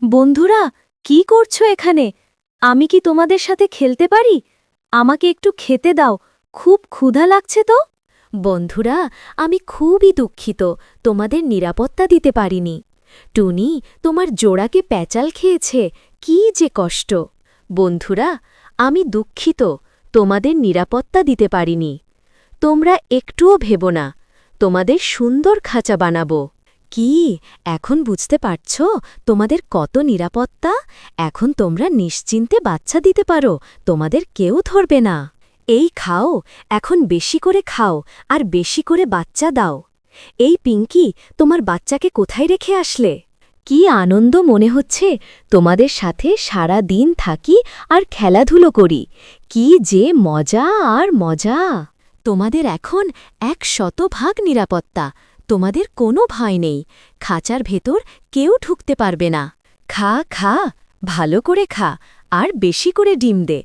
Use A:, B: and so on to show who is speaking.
A: বন্ধুরা, কি করছো এখানে? আমি কি তোমাদের সাথে খেলতে পারি? আমাকে একটু খেতে দাও, খুব ক্ষুধা লাগছে তো।
B: বন্ধুরা, আমি খুবই দুঃখিত তোমাদের নিরাপত্তা দিতে পারিনি। টুনি তোমার জোড়াকে প্যাচাল খেয়েছে, কি যে কষ্ট। বন্ধুরা, আমি দুঃখিত তোমাদের নিরাপত্তা দিতে পারিনি। তোমরা একটুও ভেবো না, তোমাদের সুন্দর খাঁচা বানাবো। কি এখন বুঝতে পারছ তোমাদের কত নিরাপত্তা? এখন তোমরা নিশ্চিন্তে বাচ্চা দিতে পারো, তোমাদের কেউ ধরবে না। এই খাও, এখন বেশি করে খাও আর বেশি করে বাচ্চা দাও। এই পিঙ্কি, তোমার বাচ্চাকে কোথায় রেখে আসলে? কি আনন্দ মনে হচ্ছে তোমাদের সাথে সারা দিন থাকি আর খেলাধুলো করি। কি যে মজা আর মজা। তোমাদের এখন ১০০% নিরাপত্তা, তোমাদের কোনো ভয় নেই। খাঁচার ভেতর কেউ ঢুকতে পারবে না। খা খা, ভালো করে খা আর বেশি করে ডিম দে,